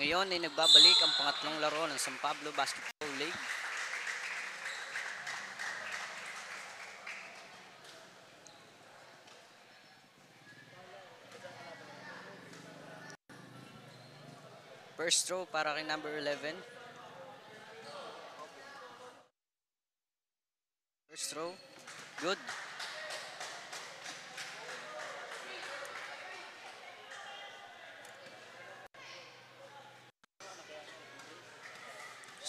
Ngayon ay nagbabalik ang pangatlong laro ng San Pablo Basketball League. First throw para kay number 11. First throw. Good.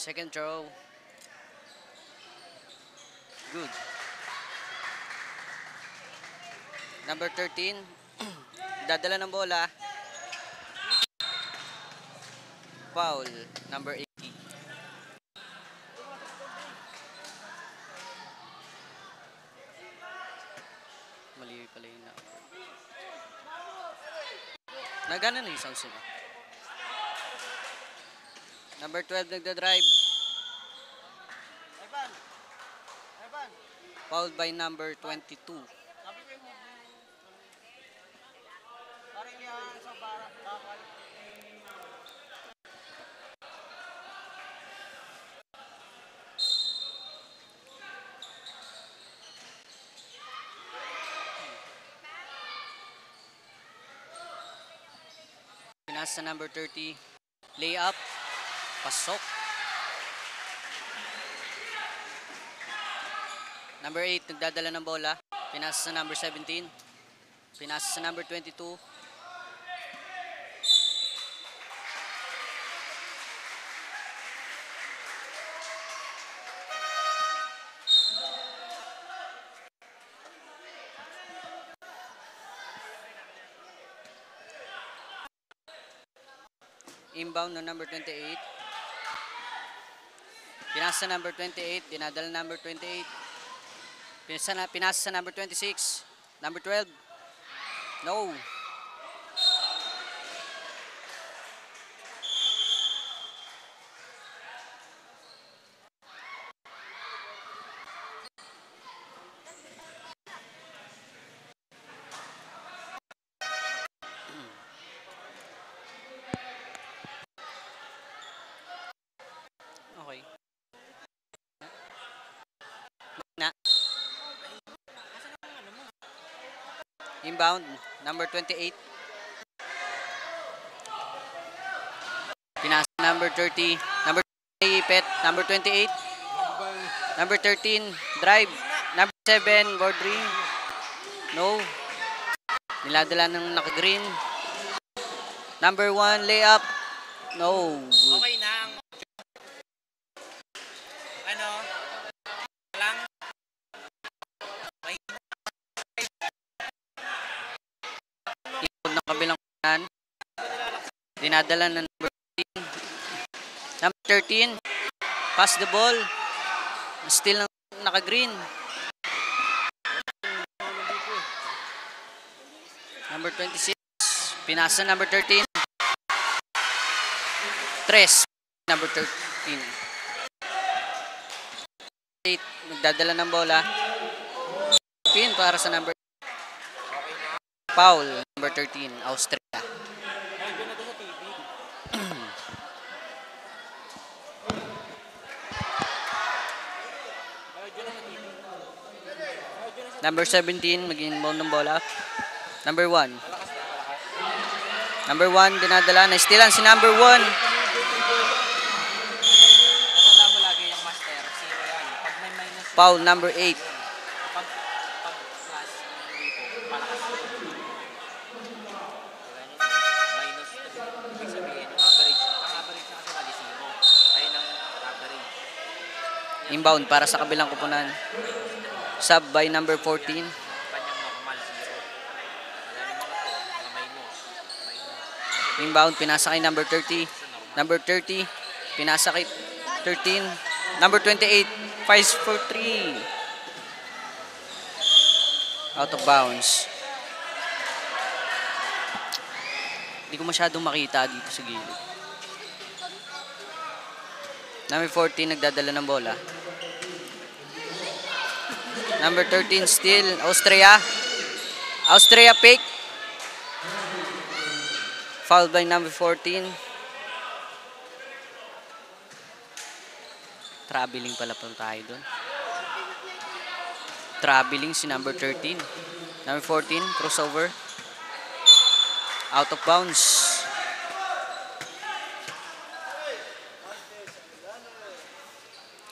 Second throw. Good. Number 13. Dadala ng bola. Foul. Number 80. Mali pala yun na. Nagana na yung sounds nila. Number 12 nagda-drive. Fouled by number 22. Pinasa number 30. Layup. Pasok. Number 8 nagdadala ng bola. Pinasa sa number 17. Pinasa sa number 22. Inbound na number 28. Pinasa sa number 28. Dinadala number 28. Pinasa sa number 26. Number 12. No. Okay. Na. Inbound, number 28. Pinasa number 30. Number 30, Pet. Number 28. Number 13, drive. Number 7, board ring. No. Niladala ng naka-green. Number 1, layup. No. Good. Okay na. Ano? Lang. Ikot ng kabilang kanan. Dinadala ng number 13. Number 13. Pass the ball. Still naka-green. Number 26. Pinasa number 13. Tres. Number 13. 8. Nagdadala ng bola. Pin para sa number. Foul. Number 13. Austria. Number 17, mag-inbound ng bola. Number 1. Number 1, dinadala. Na-stealan si number 1. Tanda mo lagi yung master. Zero yan. Pag may minus. Foul, number 8. Pag plus dito, palakas. Minus. Ibig sabihin, average. Ang average na kasi mali zero. Ayun ang average. Inbound para sa kabilang kupunan. Sub by number 14. Kanyang normal zero. Wala yung mga to, mga minus. Inbound, pinasa kay number 30. Number 30, pinasa kay 13. Number 28, fires for 3. Out of bounds. Hindi ko masyadong makita dito sa gilid. Number 14, nagdadala ng bola. Number 13 still, Austria. Austria pick. Fouled by number 14. Traveling pala po tayo doon. Traveling si number 13. Number 14, crossover. Out of bounds.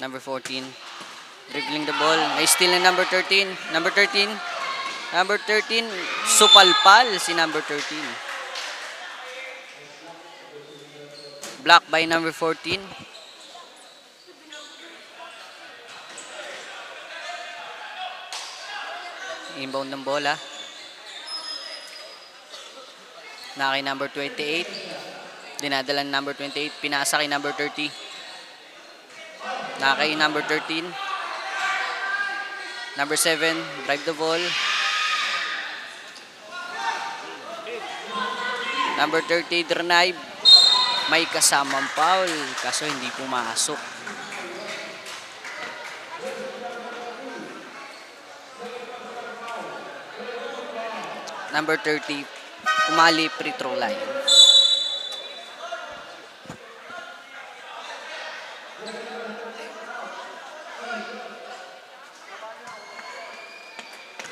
Number 14, dribbling the ball. Na-steal na number 13. Number 13, supalpal si number 13. Block by number 14. Inbound ng bola. Na kay number 28. Dinadala ng number 28. Pinasa kay number 30. Na kay number 13. Number 7, drive the ball. Number 30, drive. May kasamang foul, kaso hindi pumasok. Number 30, umali free throw line.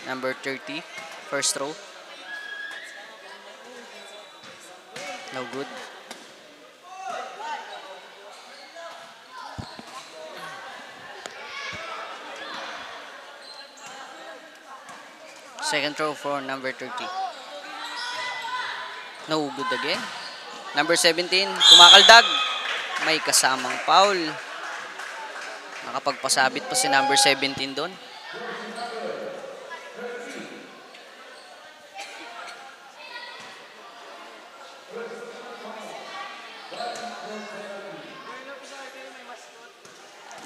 Number 30, first throw. No good. Second throw for number 30. No good again. Number 17, kumakaldag. May kasamang foul. Nakapagpasabit pa si number 17 doon.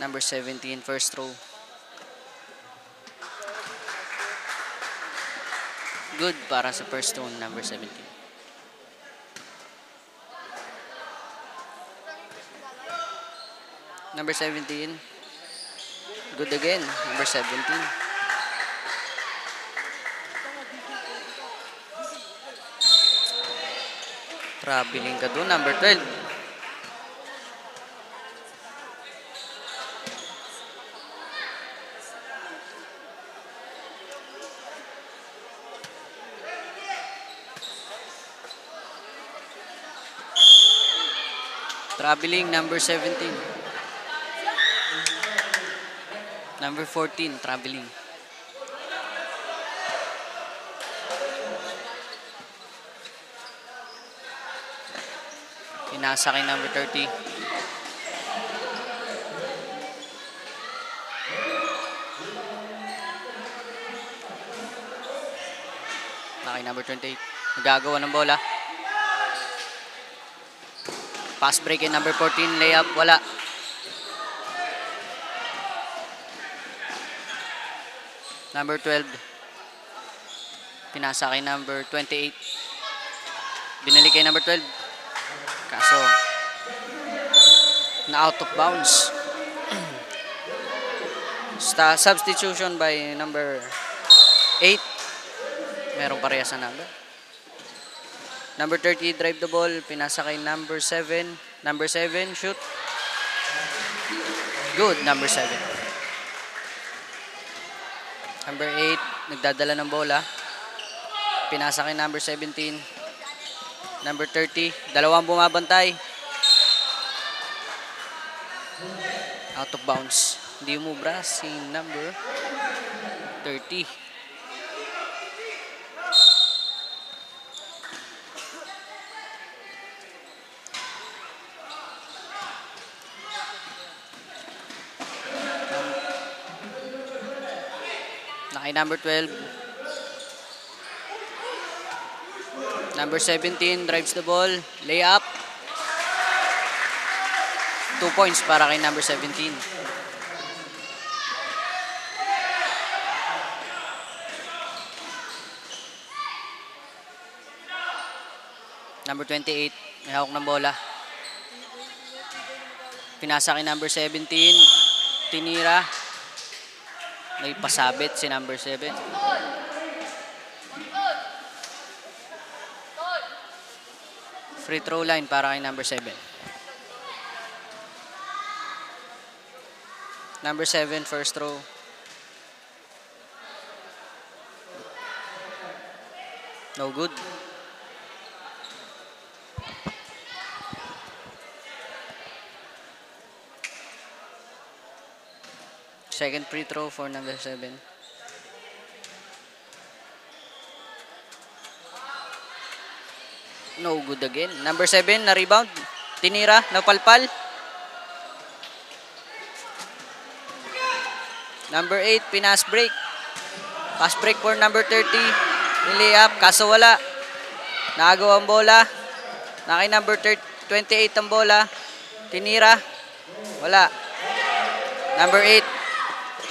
Number 17, first throw. Good para sa first throw, number 17. Number 17. Good again, number 17. Traveling ka doon, number 12. Traveling, number 17. Number 14, traveling. Pinasa kay number 30. Kay number 28. Nagagawa ng bola. Pass break kay number 14. Layup, wala. Number 12. Pinasa kay number 28. Binalik kay number 12. Kaso, na out of bounds. Substitution by number 8. Merong parehas na number. Number 30, drive the ball. Pinasa kay number 7. Number 7, shoot. Good, number 7. Number 8, nagdadala ng bola. Pinasa kay number 17. Number 30, dalawang bumabantay. Out of bounds. Hindi umubra si number 30. Kay number 12. Number 17 drives the ball. Layup. 2 points para kay number 17. Number 28. May hawak ng bola. Pinasa kay number 17. Tinira. May pasabit si number 7. Free throw line para kay number 7. Number 7, first throw. No good. Second free throw for number 7. No good again. Number 7, na-rebound. Tinira, napalpal. Number 8, pinas break. Pass break for number 30. Nilay up, kaso wala. Nakagawa ang bola. Nakay number 28 ang bola. Tinira. Wala. Number 8,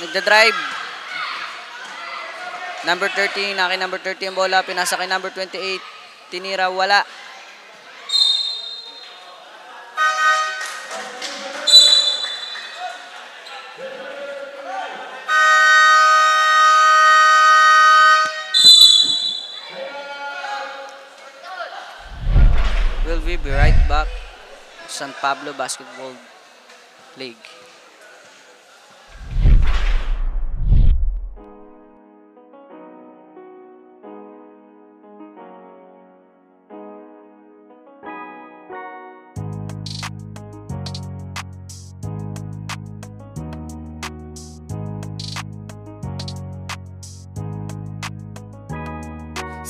nagda-drive. Number 30, nakay number 30 ang bola. Pinasa kay number 28. Tinira, wala. We'll be right back. San Pablo Basketball League.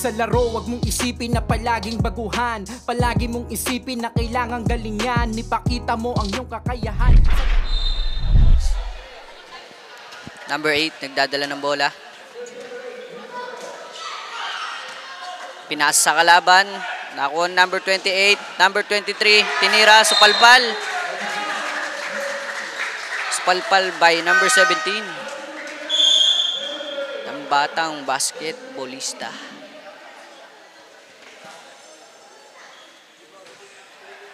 Sa laro, wag mong isipin na palaging baguhan. Palagi mong isipin na kailangang galingan. Ipakita mo ang iyong kakayahan. Number 8, nagdadala ng bola. Pinasa sa kalaban. Nakuha number 28. Number 23, tinira, supalpal. Supalpal by number 17. Ng batang basketballista.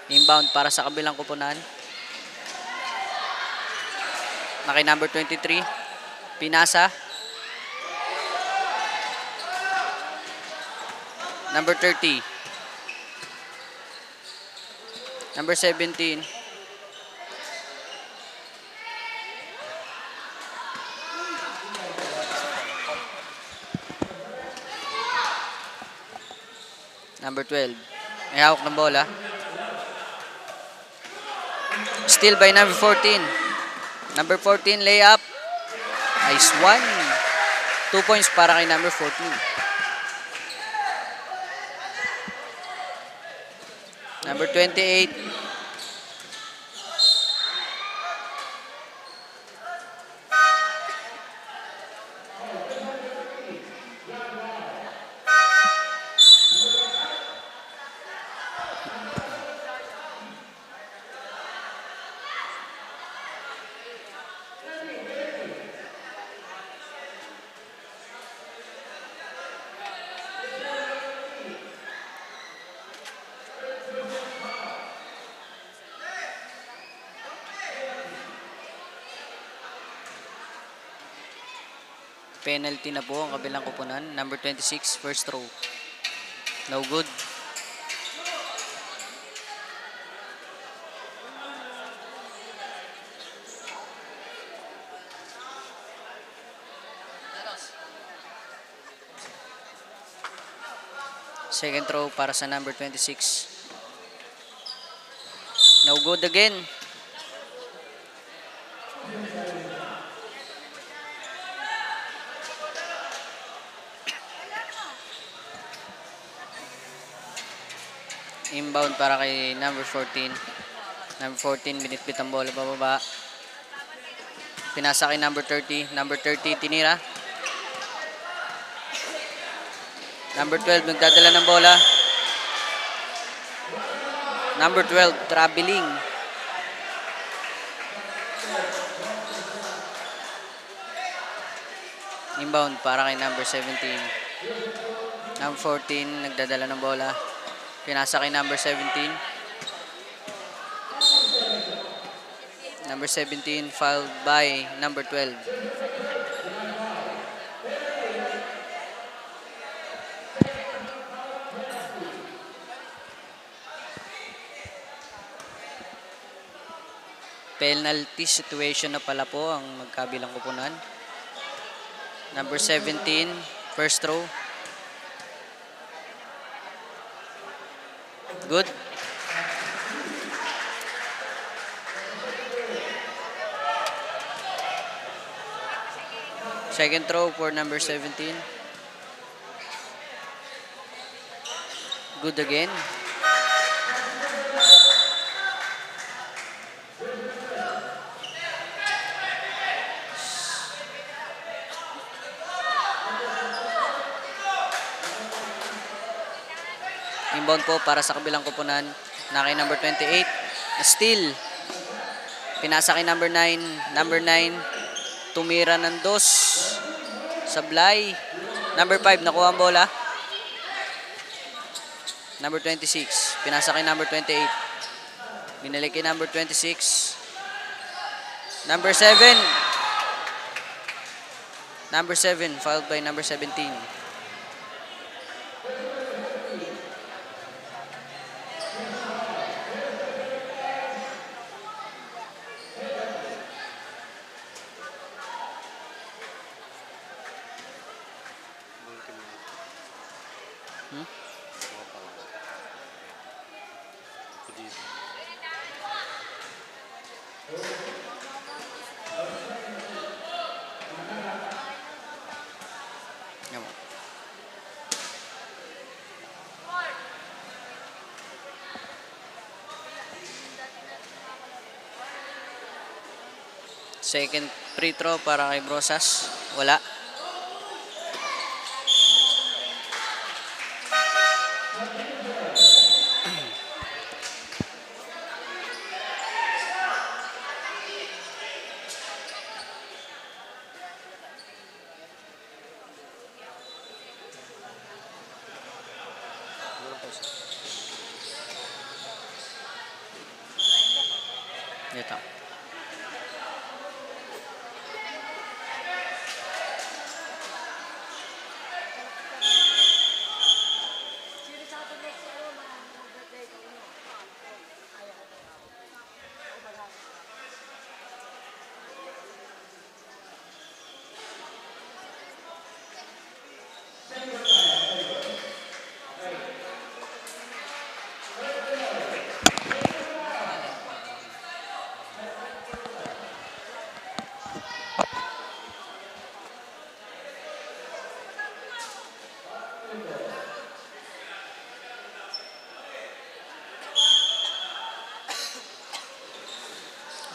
Inbound para sa kabilang kupunan. Nakay number 23. Pinasa. Number 30. Number 17. Number 12. May hawak ng bola. Steal by number 14. Number 14, layup. Nice one. 2 points para kay number 14. Number 28. Penalty na po ang kabilang kupunan. Number 26, first throw. No good. Second throw para sa number 26. No good again. Inbound para kay number 14. Number 14, binitbit ang bola pababa. Pinasa kay number 30. Number 30, tinira. Number 12, nagdadala ng bola. Number 12, traveling. Inbound para kay number 17. Number 14, nagdadala ng bola. Pinasa kay number 17. Number 17 fouled by number 12. Penalty situation na pala po ang magkabilang kupunan. Number 17, first throw. Good. Second throw for number 17. Good again. Inbound po para sa kabilang kupunan na kay number 28. Steal. Pinasa kay number 9. Number 9 tumira ng dos. Sablay. Number 5 nakuha ang bola. Number 26. Pinasa kay number 28. Binalik kay number 26. Number 7. Number 7 fouled by number 17. Second free throw para kay Brosas. Wala. Dito.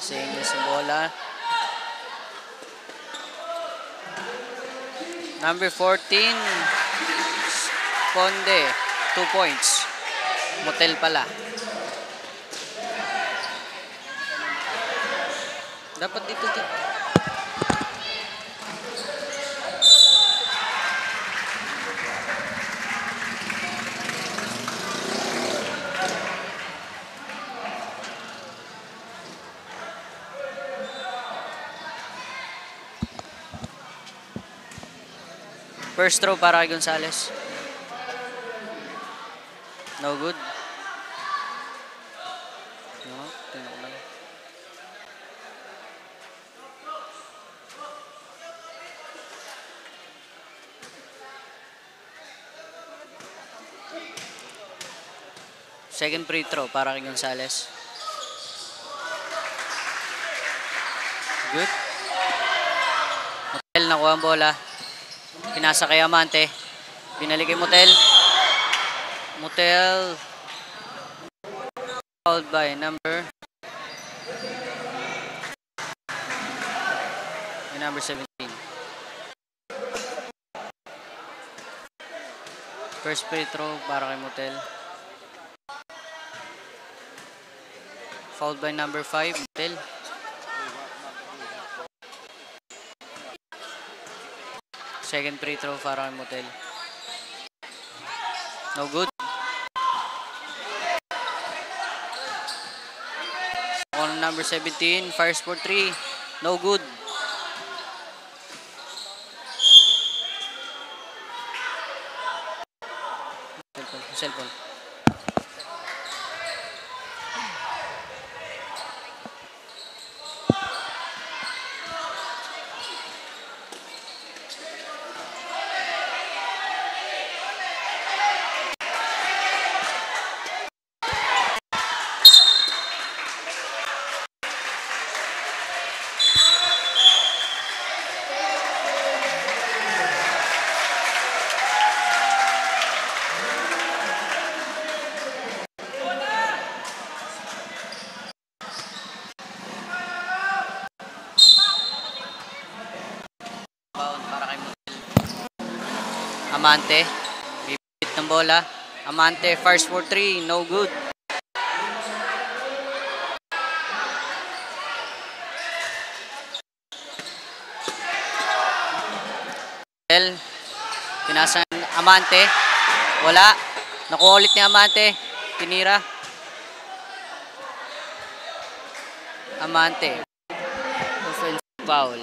Singles sa bola. Number 14, Conde, 2 points. Motel pala. Dapat dito. First throw para kay Gonzales. No good. No, tingnan lang. Second free throw para kay Gonzales. Good. Motel nakuha ang bola. Pinasa kay Amante. Binalik kay Motel. Motel. Fouled by number 17. First free throw para kay Motel. Fouled by number 5, Motel. Second free throw para kay Motel. No good. On number 17, fires for 3. No good. Cellphone. Amante. Bibit ng bola. Amante, first for 3. No good. Pinasa Amante. Wala. Nakuha ulit ni Amante. Tinira. Amante. Offensive foul.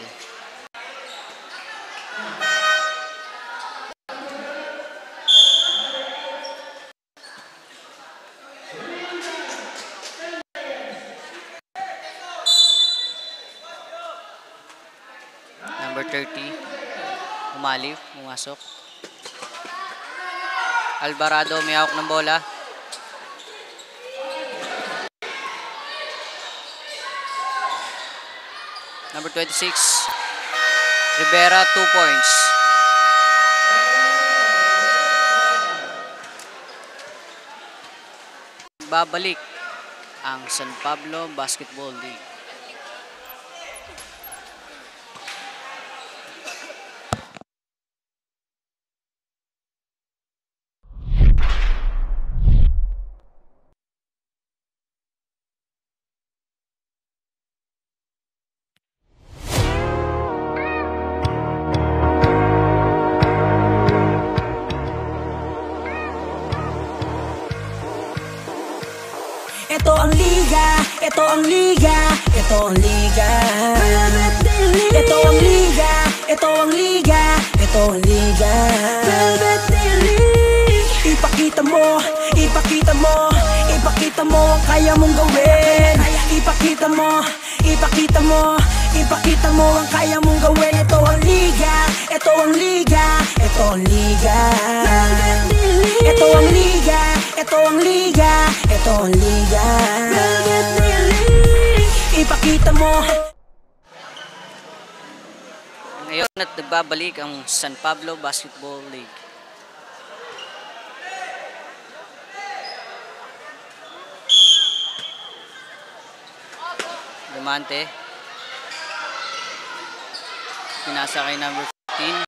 Number 30. Umalif. Pumasok. Alvarado may hawak ng bola. Number 26. Rivera, 2 points. Babalik ang San Pablo Basketball League. Ito ang liga, ito ang liga, ito ang liga. Ito ang liga, ito ang liga, ito ang liga. Ipakita mo, ipakita mo, ipakita mo ang kaya mong gawin. Ipakita mo, ipakita mo, ipakita mo ang kaya mong gawin. Ito ang liga, ito ang liga, ito ang liga. Ito ang liga, ito ang liga, ito ang liga. Ipakita mo. Ngayon at nagbabalik ang San Pablo Basketball League. Diamante. Pinasa kay number 15.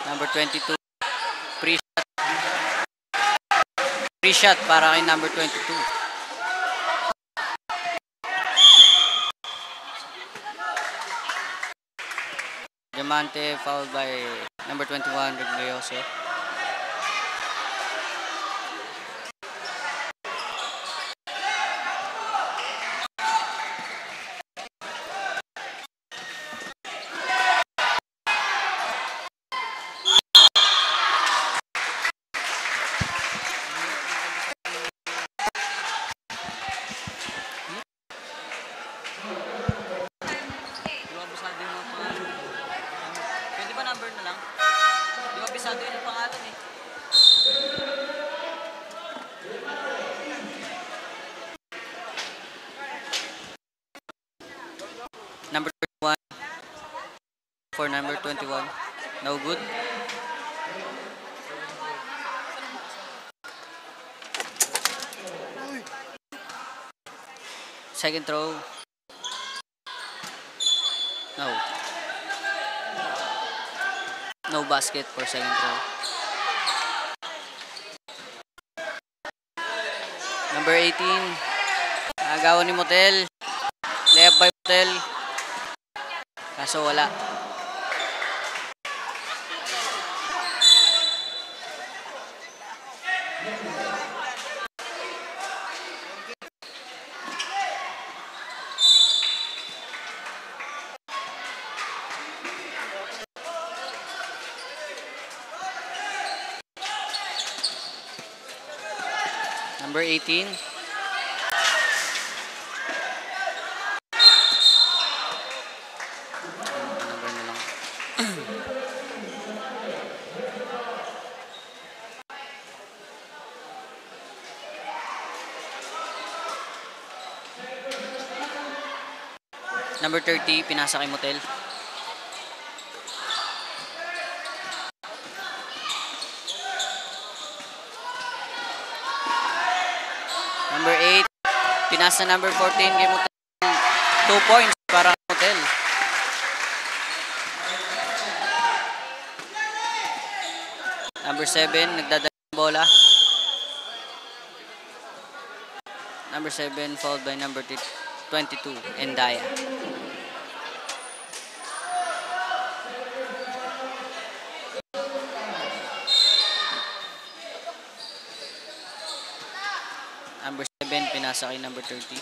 Number 22. Free shot. Free shot para kay number 22. Diamante fouled by number 21, Reglioso. Pwede ba number na lang? Di ba bisado yun ang pangalan eh. Number 21. For number 21. No good. Second throw. No. No basket for second throw. Number 18. Agawan ni Motel. Layup by Motel. Kaso wala. Number 18. Number na lang. Number 30, pinasa kay Motel. Number 8, pinasa number 14 kay Motel. 2 points para Motel. Number 7, nagdadala ng bola. Number 7 followed by number 22, Endaya. Number 7, pinasa kay number 30.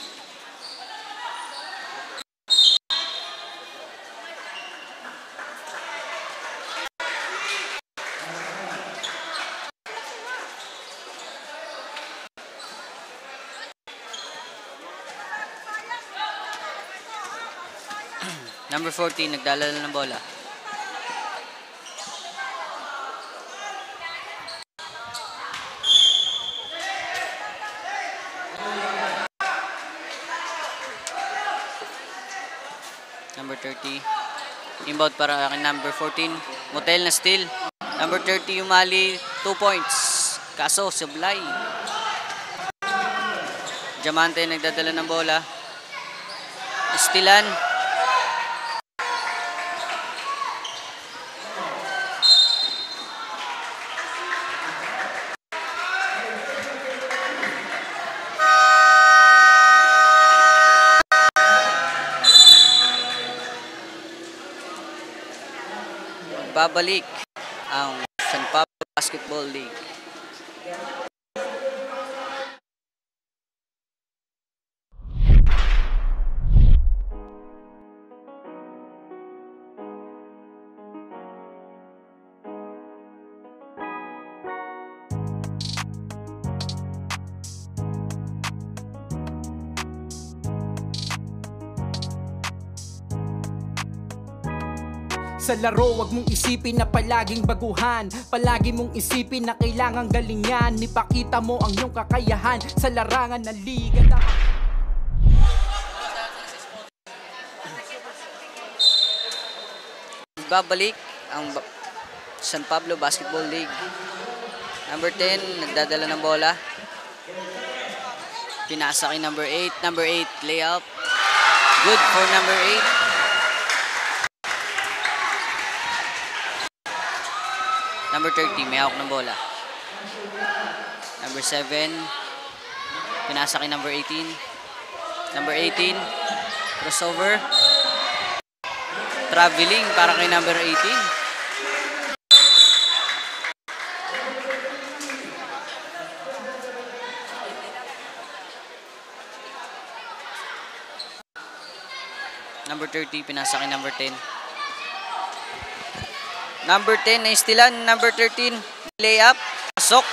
Number 14, nagdala ng bola. Number 30. Inbound para kay number 14. Motel na steal. Number 30 umali. 2 points. Kaso, sublay. Diamante nagdadala ng bola. Stealan. Babalik ang San Pablo Basketball League. Sa laro, wag mong isipin na palaging baguhan. Palagi mong isipin na kailangang galingan. Ipakita mo ang iyong kakayahan sa larangan ng liga. Babalik ang San Pablo Basketball League. Number 10, nagdadala ng bola. Pinasa kay number 8. Number 8, layup. Good for number 8. Number 30, may hawak ng bola. Number 7, pinasa kay number 18. Number 18, crossover. Traveling para kay number 18. Number 30, pinasa kay number 10. Number 10 na istilan. Number 13, layup. Pasok.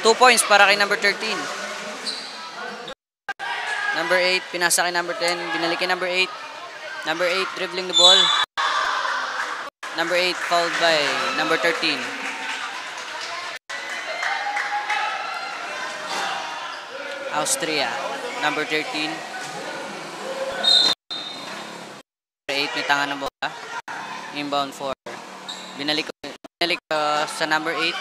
2 points para kay number 13. Number 8, pinasa kay number 10. Binalik kay number 8. Number 8, dribbling the ball. Number 8, fouled by number 13. Austria. Number 13. Number 8, may tanga ng bola. Inbound 4. Binalik sa number 8.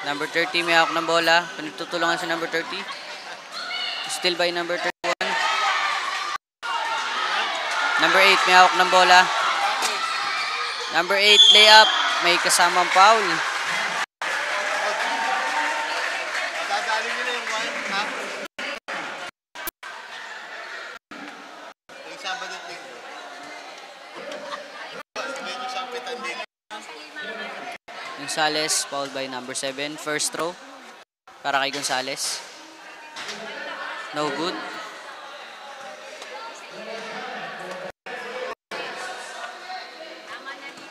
Number 30, may hawak ng bola. Pinagtutulungan sa number 30. Still by number 31. Number 8, may hawak ng bola. Number 8, layup. May kasamang foul. Dadali nila yung 1, ha? Yung Sabado at Linggo. Medyo sampitan din. Gonzales, fouled by number 7. First throw para kay Gonzales. No good.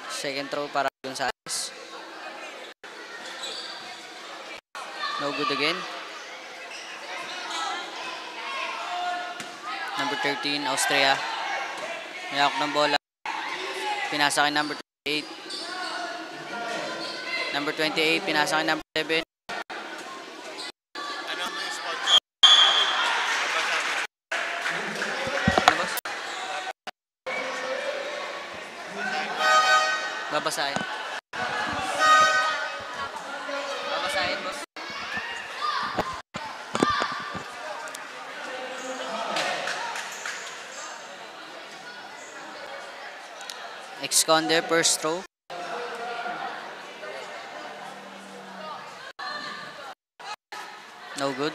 Second throw para kay Gonzales. No good again. Number 13, Austria. May hawak ng bola. Pinasa kay number 28. Number 28, pinasa kay number 7. Ano mo yung sponsor? Ano boss? Babasahin. Babasahin, boss. Ex-Conde, first throw. No good.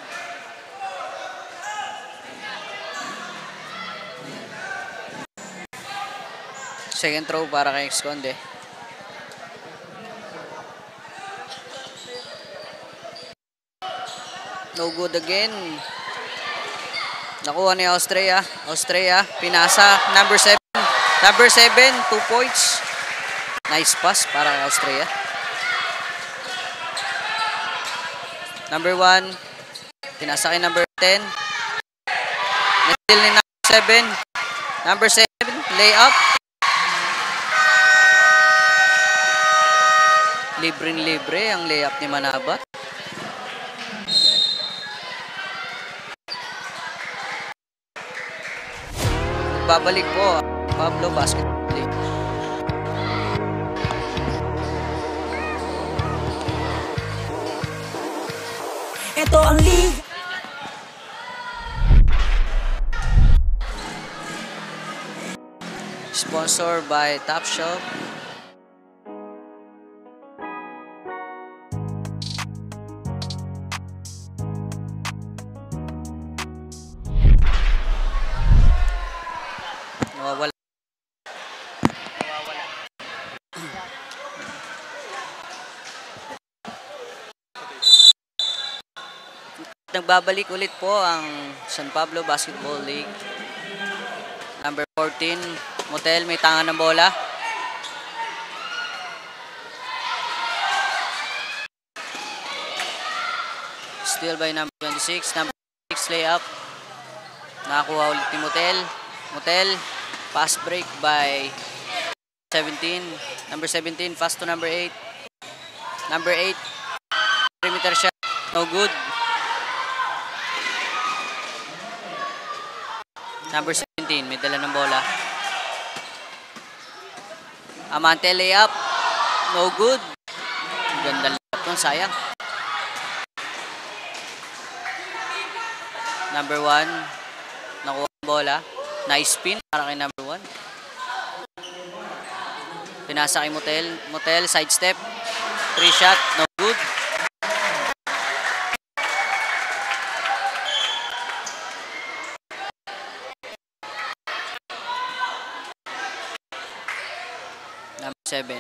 Second throw para kay Ex-Conde. No good again. Nakuha ni Austria. Austria, pinasa. Number 7. Number 7, 2 points. Nice pass para kay Austria. Number 1, pinasa kay number 10. Natil ni number 7. Number 7, layup. Libreng-libre ang layup ni Manaba. Babalik po Pablo Basketball League. Ito ang league. Sponsored by Top Shop. Nawawala. Nagbabalik ulit po ang San Pablo Basketball League. Number 14, Motel, may tangan ng bola. Steal by number 26. Number 6, layup. Nakakuha ulit ni Motel. Motel, pass break by 17. Number 17, pass to number 8. Number 8, perimeter shot. No good. Number 17, may dala ng bola. Amante layup. No good. Ganda layup nun, sayang. Number 1, nakuha ang bola. Nice spin para kay number 1. Pinasa kay Motel. Motel, side step. 3 shot, no good. Number 7.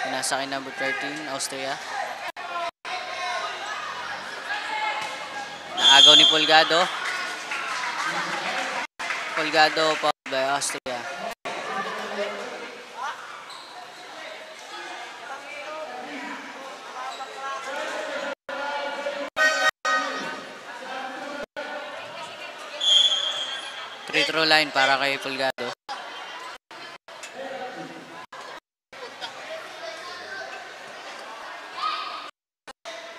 Pinasa kay number 13, Austria. Naagaw ni Polgado. Polgado pa by Austria. Free throw line para kay Polgado.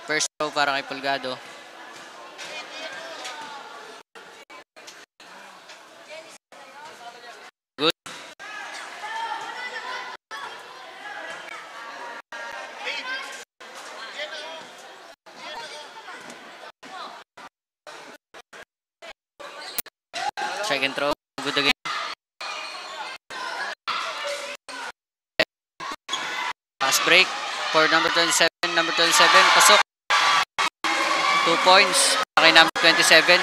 First throw para kay Polgado. Good. Second throw. Good again. Pass break for number 27. Number 27, pasok. 2 points kay number 27.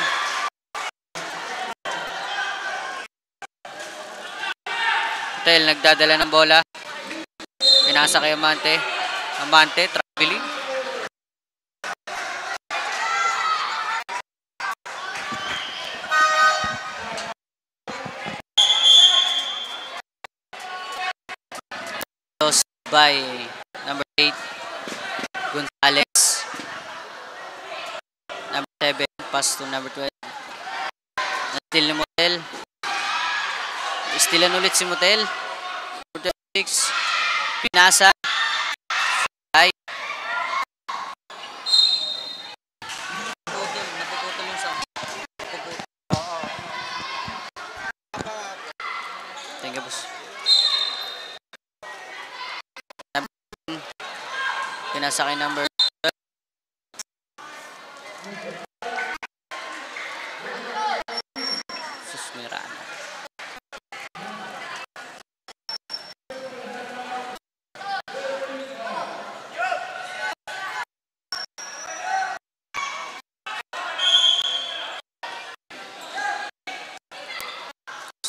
Hotel, nagdadala ng bola. Pinasa kay Amante. Amante, traveling. Lost by number 8, Gonzales. Number 7, pass to number 12. Na-steal ni Motel. Stealan ulit si Motel. Number 26. Pinasa. Ay. Napuputol yung sound. Thank you, boss. Pinasa kay number 12. Susmiraan.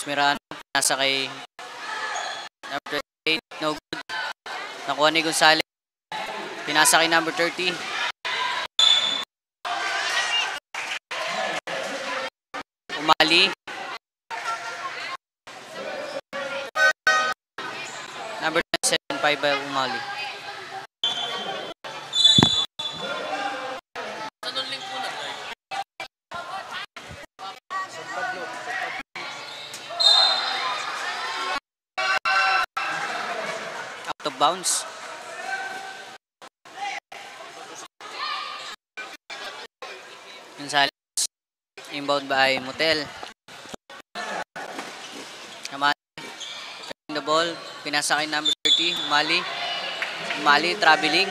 Mirano, nasa kay number 8, no good. Nakuha ni Gonzales. Pinasa kay number 30. Umali. Number 7-5 by Umali. Out of bounds. Gonzales. Inbound by Motel. The ball. Pinasa kay number 30. Umali. Umali, traveling.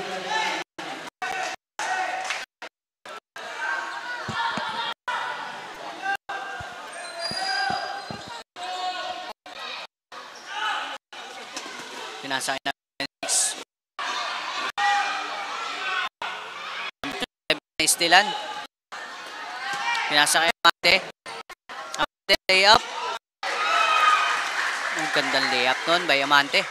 Pinasa kay number 6. Istilan. Pinasa kay Amante. Amante, layup. Ang gandang layup nun by Amante.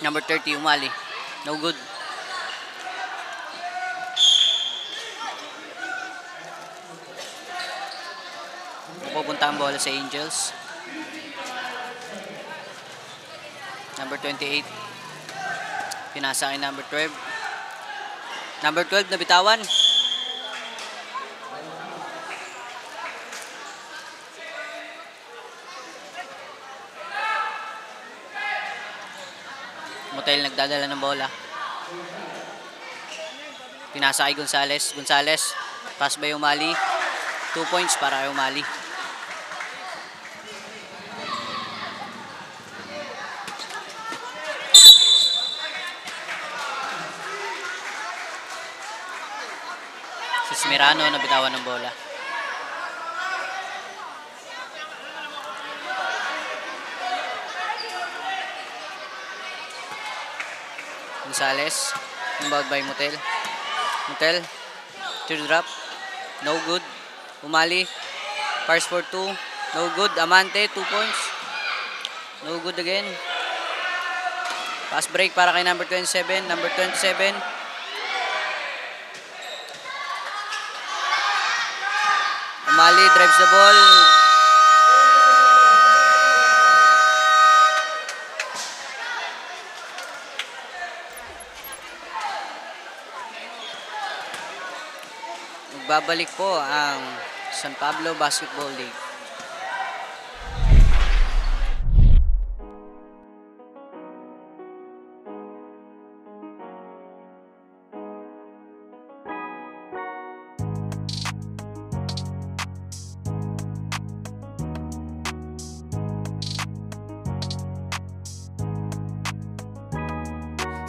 Number 30, Umali. No good. Pupunta ang bola sa Angels. Number 28. Pinasa kay number 12. Number 12 na bitawan. Motel nagdadala ng bola. Pinasa kay Gonzales. Gonzales. Pass by Umali. 2 points para kay Umali. Si Mirano nabitawan ng bola. Gonzales. Inbound by Motel. Motel. Teardrop. No good. Umali. Pass for 2. No good. Amante. 2 points. No good again. Pass break para kay number 27. Number 27. Umali drives the ball. Magbabalik po ang San Pablo Basketball League.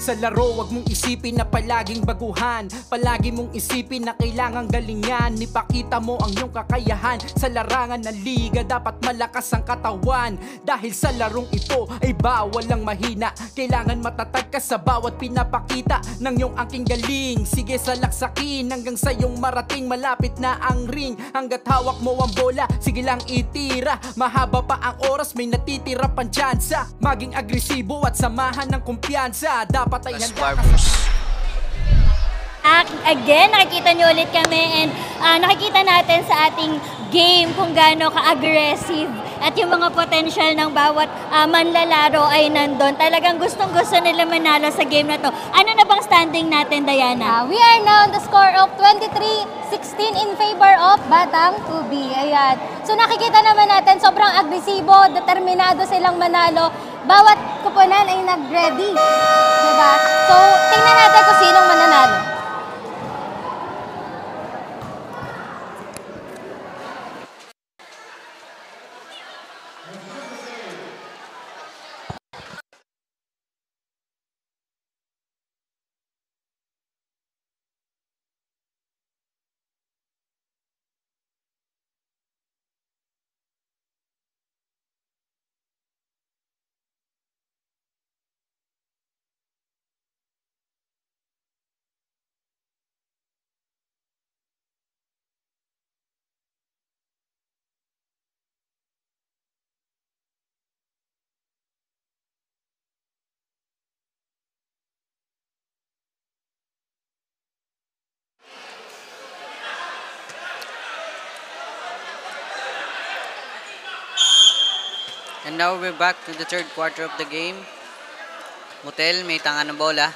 Sa laro, wag mong isipin na palaging baguhan. Palagi mong isipin na kailangang galingan. Ipakita mo ang iyong kakayahan. Sa larangan ng liga, dapat malakas ang katawan. Dahil sa larong ito ay bawal lang mahina. Kailangan matatag ka sa bawat pinapakita ng iyong angking galing. Sige salaksakin hanggang sa iyong marating. Malapit na ang ring, hanggat hawak mo ang bola, sige lang itira. Mahaba pa ang oras, may natitira pang tsansa. Maging agresibo at samahan ng kumpiyansa. Dapat ay handa ka sa... Again, nakikita nyo ulit kami and nakikita natin sa ating game kung gaano ka-aggressive at yung mga potential ng bawat manlalaro ay nandun. Talagang gustong-gusto nila manalo sa game na to. Ano na bang standing natin, Diana? We are now on the score of 23-16 in favor of Batang 2B. Ayan. So nakikita naman natin sobrang agresibo, determinado silang manalo. Bawat kupunan ay nag-ready. Diba? So tingnan natin kung sinong mananalo. And now we're back to the third quarter of the game. Motel, may tanga ng bola.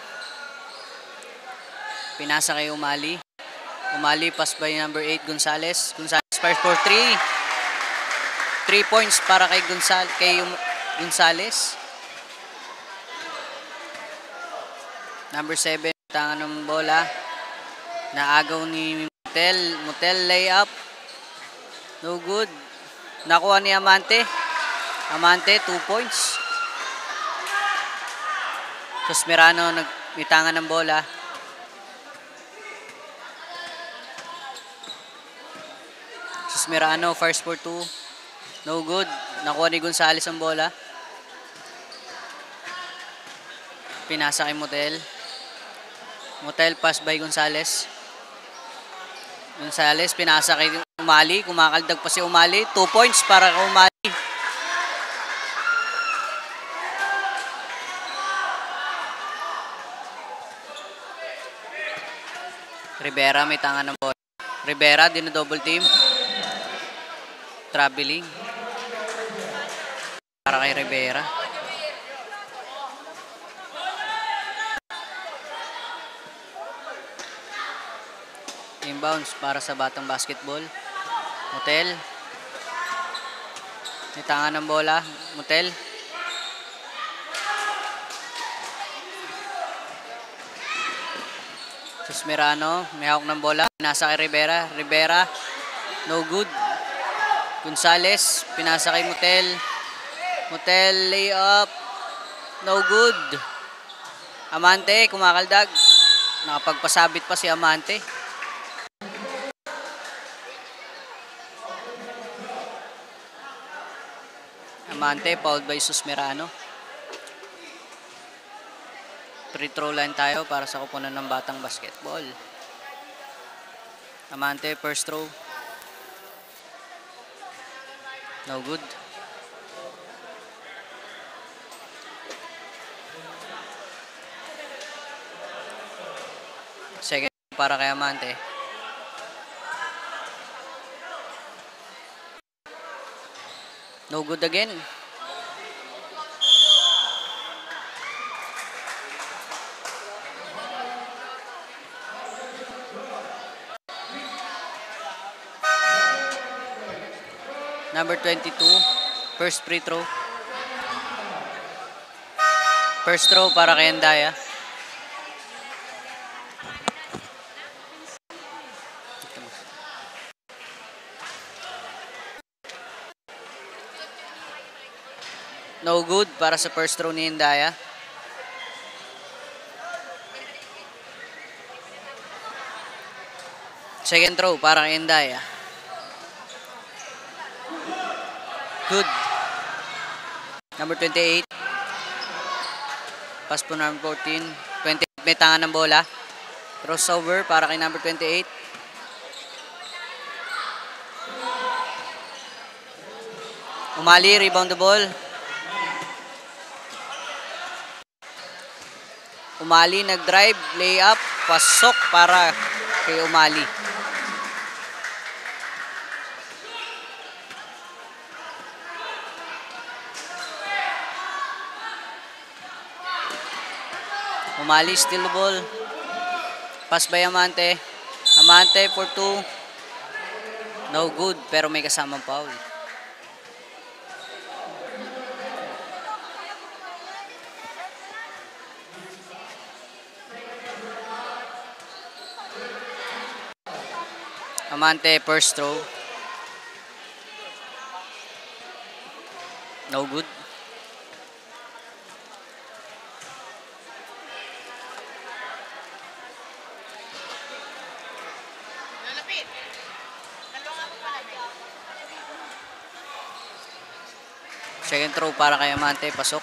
Pinasa kay Umali. Umali, pass by number 8, Gonzales. Gonzales fires for 3. 3 points para kay Gonzales. Number 7, tanga ng bola. Naagaw ni Motel. Motel layup. No good. Nakuha ni Amante. Amante, 2 points. Susmirano, may tanga ng bola. Susmirano, first for 2. No good. Nakuha ni Gonzales ang bola. Pinasa kay Motel. Motel, pass by Gonzales. Gonzales, pinasa kay Umali. Kumakaldag pa si Umali. 2 points para kay Umali. Rivera, may tanga ng bola. Rivera, double team. Traveling. Para kay Rivera. Inbounds para sa Batang Basketball. Motel. May tanga ng bola. Motel. Susmirano, may hawak ng bola. Pinasa kay Rivera. Rivera, no good. Gonzales, pinasa kay Motel. Motel, layup. No good. Amante, kumakaldag. Nakapagpasabit pa si Amante. Amante, fouled by Susmirano. Free throw line tayo para sa kupunan ng Batang Basketball. Amante, first throw. No good. Second para kay Amante. No good again. Number 22, first free throw. First throw para kay Andaya. No good para sa first throw ni Andaya. Second throw para kay Andaya. Good. Number 28. Pass po number 14. 28, may tanga ng bola. Crossover para kay number 28. Umali, rebound the ball. Umali, nag-drive, layup, pasok para kay Umali. Umali, steal the ball. Pass by Amante. Amante for 2. No good, pero may kasamang foul. Amante, first throw. No good. Second throw para kay Amante, pasok.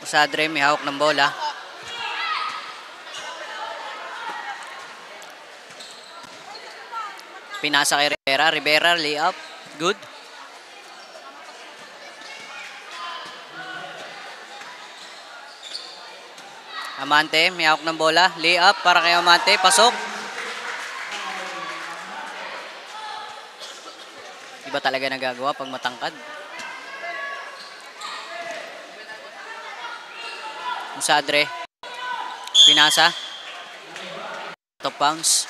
Usadre, may hawak ng bola. Pinasa kay Rivera. Rivera, layup. Good. Amante, may hawak ng bola. Layup para kay Amante, pasok. Iba talaga nagagawa pag matangkad. Sadre. Pinasa. Top bounce.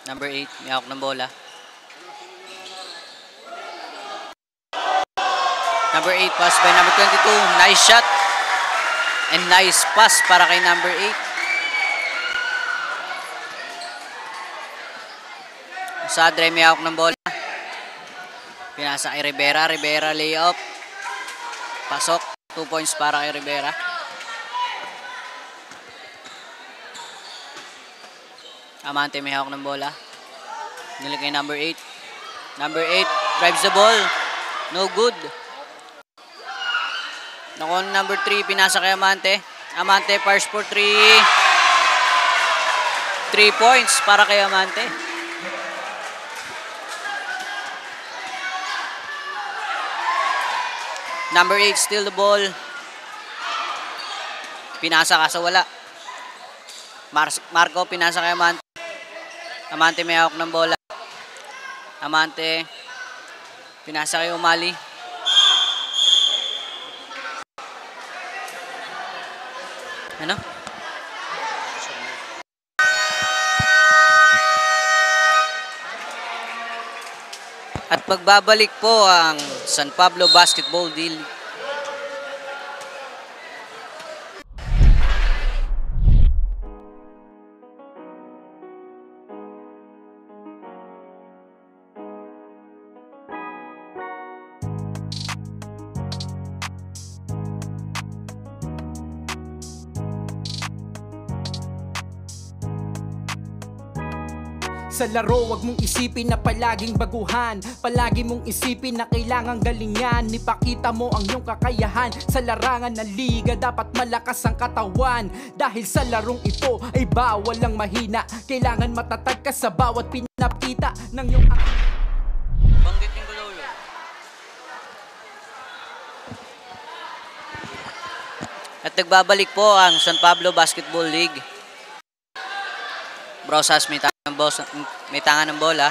Number 8, may hawak ng bola. Number 8, pass by number 22. Nice shot. And nice pass para kay number 8. Sadre, may hawak ng bola. Pinasa kay Rivera. Rivera layup. Pasok. 2 points para kay Rivera. Amante may hawak ng bola. Nila kay number 8. Number 8 drives the ball. No good. Nakuha number 3. Pinasa kay Amante. Amante fires for 3. 3 points para kay Amante. Number 8 steal the ball. Pinasa kaso wala. Marco pinasa kay Amante. Amante may hawak ng bola. Amante. Pinasa kay Umali. Ano? At magbabalik po ang San Pablo Basketball League. Sa laro, wag mong isipin na palaging baguhan. Palagi mong isipin na kailangang galingan. Ipakita mo ang iyong kakayahan. Sa larangan ng liga, dapat malakas ang katawan. Dahil sa larong ito ay bawal lang mahina. Kailangan matatag ka sa bawat pinapita ng iyong Banggit yung gulo yun. At nagbabalik po ang San Pablo Basketball League. Brosas may tangan ng bola.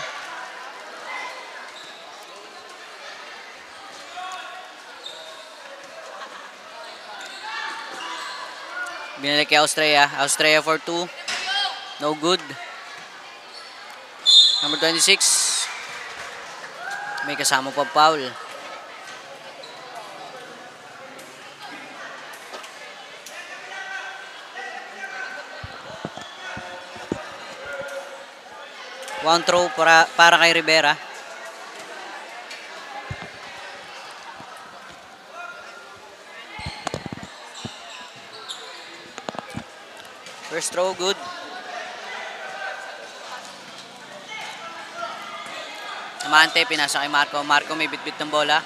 Binalik kay Austria. Austria for 2. No good. Number 26. May kasama pa foul. One throw para kay Rivera. First throw, good. Amante, pinasa kay Marco. Marco may bitbit ng bola.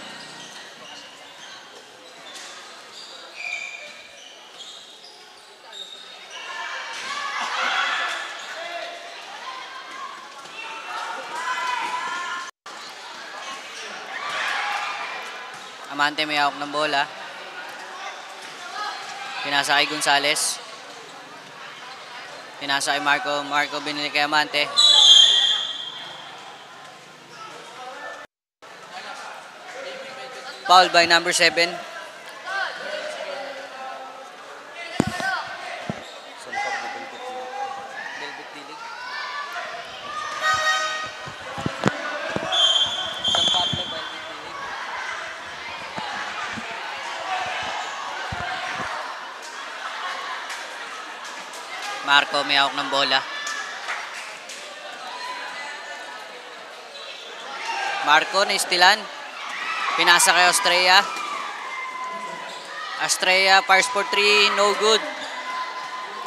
Amante may hawak ng bola. Pinasa kay Gonzales. Pinasa kay Marco. Marco binili kay Amante. Foul by number 7. Marco may hawak ng bola. Marco na istilan. Pinasa kay Austria. Austria fires for 3. No good.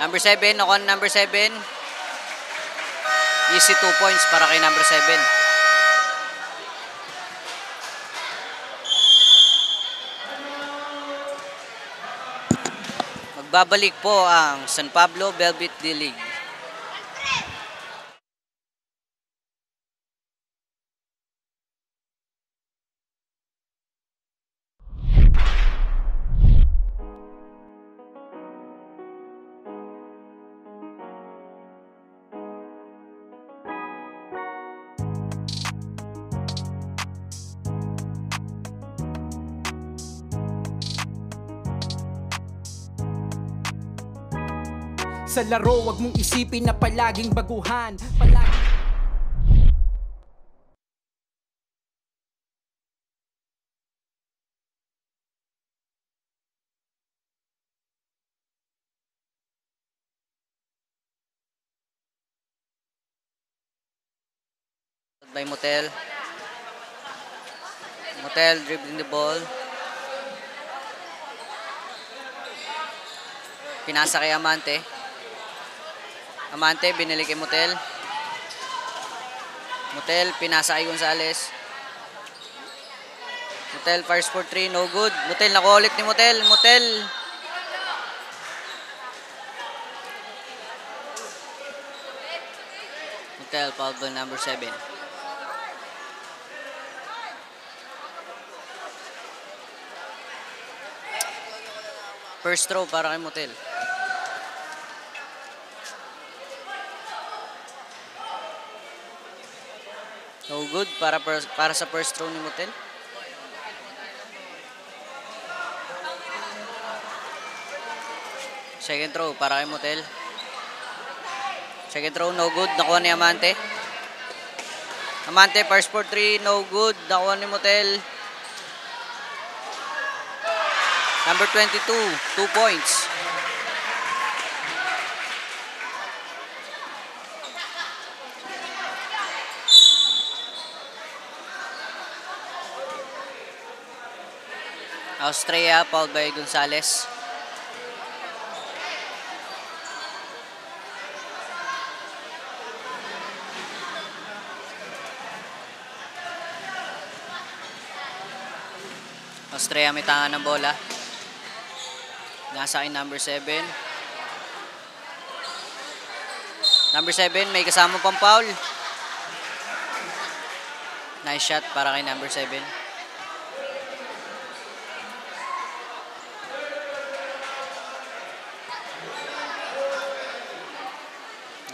Number 7. Nakuha number 7. Easy 2 points para kay number 7. Magbabalik po ang San Pablo Velvet D-League. Sa laro, wag mong isipin na palaging baguhan. Palaging by Motel. Motel dribbling the ball. Pinasa kay Amante. Amante binili kay Motel. Motel pinasa kay Gonzales. Motel fires for 3, no good. Motel nakuha ulit ni Motel. Motel. Motel foul ball number 7. First throw para kay Motel. No good para sa first throw ni Motel. Second throw para kay Motel. Second throw no good, nakuha ni Amante. Amante first for 3, no good, nakuha ni Motel. Number 22, 2 points. Austria, fouled by Gonzales. Austria may tangan ng bola. Nasa akin number 7. Number 7 may kasama pang foul. Nice shot para kay number 7.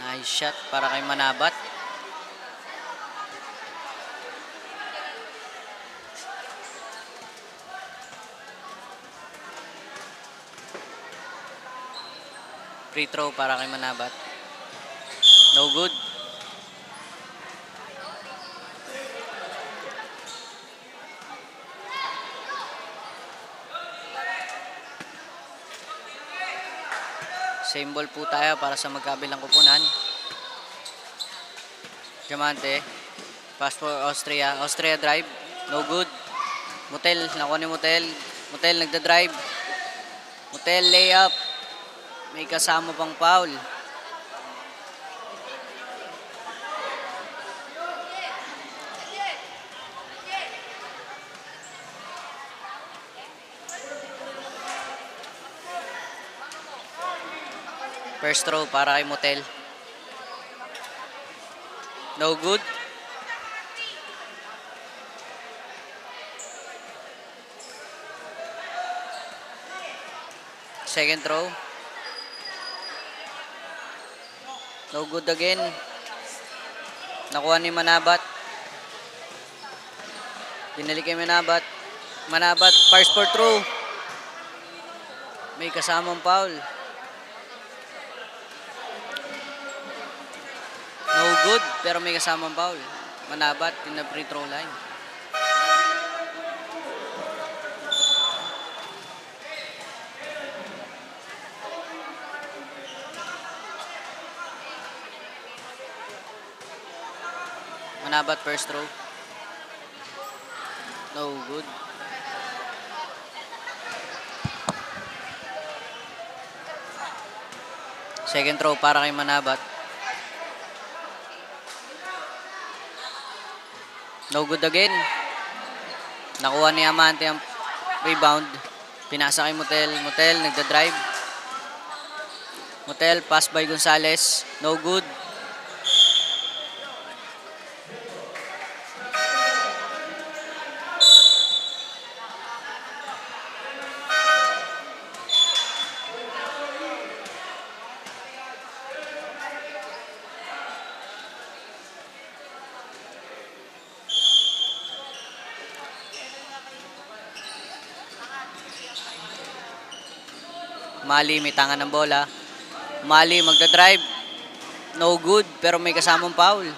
Nice shot para kay Manabat. Free throw para kay Manabat. No good. Same ball po tayo para sa magkabilang kupunan. Diamante. Pass for Austria. Austria drive. No good. Motel. Nakuha ni Motel. Motel nagda-drive. Motel layup. May kasama pang foul. First throw para kay Motel. No good. Second throw. No good again. Nakuha ni Manabat. Binalik kay Manabat. Manabat, first for throw. May kasamang foul. No good, pero may kasamang foul. Manabat in the free throw line. Manabat first throw. No good. Second throw para kay Manabat. No good again. Nakuha ni Amante ang rebound. Pinasa kay Motel. Motel nagda-drive. Motel pass by Gonzales. No good. Mali, may tangan ng bola. Umali, magdadrive. No good, pero may kasamang foul.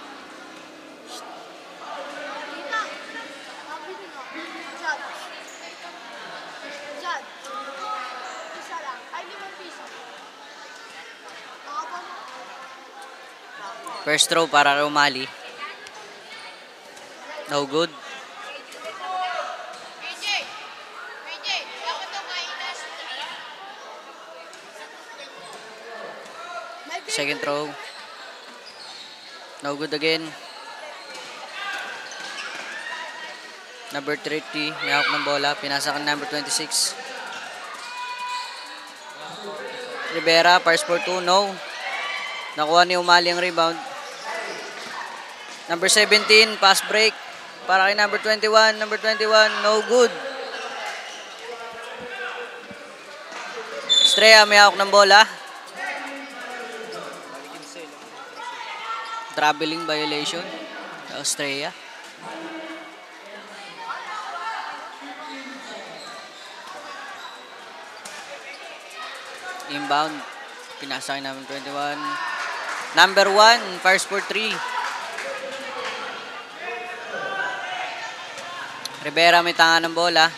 First throw para kay Umali. No good. Second throw. No good again. Number 30, may hawak ng bola. Pinasa ka number 26. Rivera, pass for 2, no. Nakuha ni Umali ang rebound. Number 17, pass break. Para kay number 21. Number 21, no good. Estrella, may hawak ng bola. Traveling violation. Estrella. Inbound. Pinasa kay number 21. Number 1, first for 3. Rivera may tanga ng bola.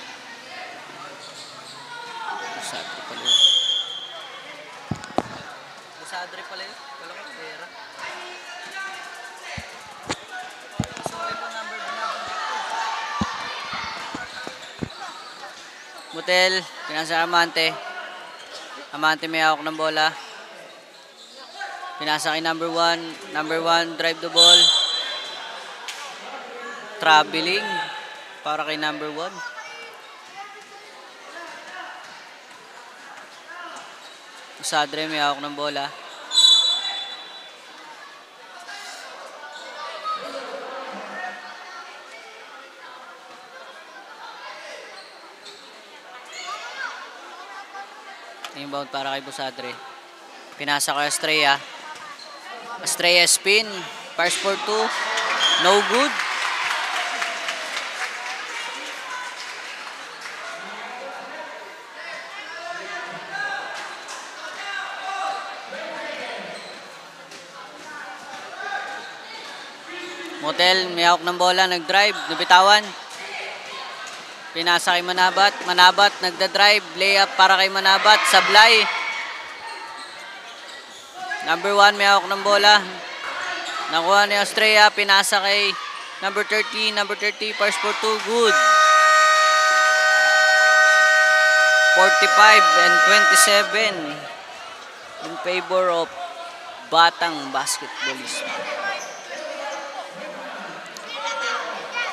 Busadre pala yun. Busadre pala yun. Kala ko Rivera. Mutel, pinasa Amante. Amante may hawak ng bola. Pinasa kay number 1. Number 1, drive the ball. Traveling para kay number 1. Busadre may hawak ng bola. Inbound para kay Busadre. Pinasa kay Estrella. Estrella spin. Pass for 2. No good. Motel, may hawak ng bola. Nag-drive. Nabitawan. Pinasa kay Manabat. Manabat, nagda-drive. Layup para kay Manabat. Sablay. Number 1, may hawak ng bola. Nakuha ni Estrella. Pinasa kay number 30. Number 30, pass for 2. Good. 45 and 27 in favor of Batang Basketballista.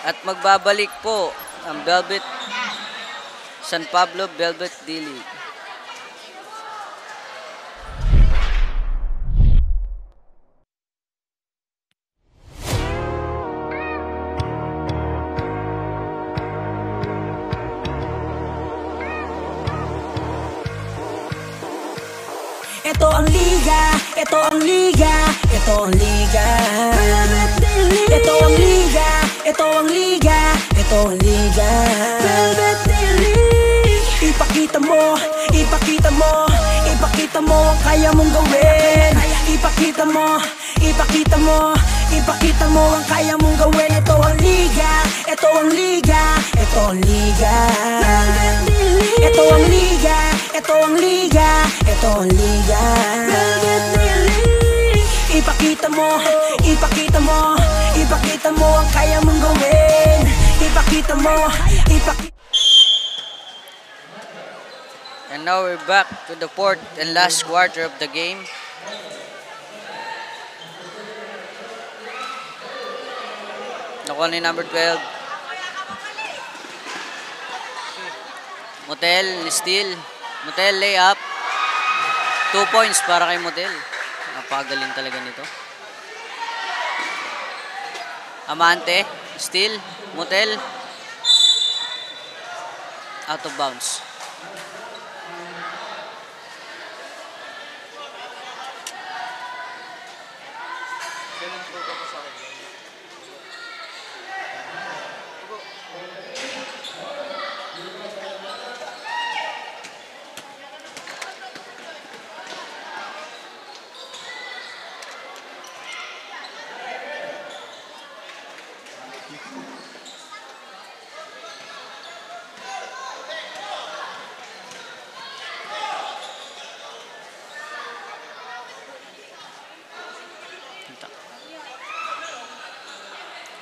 At magbabalik po ang Velvet San Pablo Velvet D-League. Ito ang liga, ito ang liga, ito ang liga. Ito ang liga, ito ang liga, ito ang liga. Ipakita mo, ipakita mo, ipakita mo ang kaya mong gawin. Ipakita mo, ipakita mo, ipakita mo ang kaya mong gawin. Ito ang liga, ito ang liga, ito ang liga. Ito ang liga, ito ang liga, ito ang liga. Ipakita mo, ipakita mo, ipakita mo ang kaya mong gawin. Ipakita mo, ipakita. And now we're back to the fourth and last quarter of the game. Nakuha ni number 12. Motel, steal. Motel, layup. 2 points para kay Motel. Napakagaling talaga nito. Amante, steal. Motel. Out of bounds.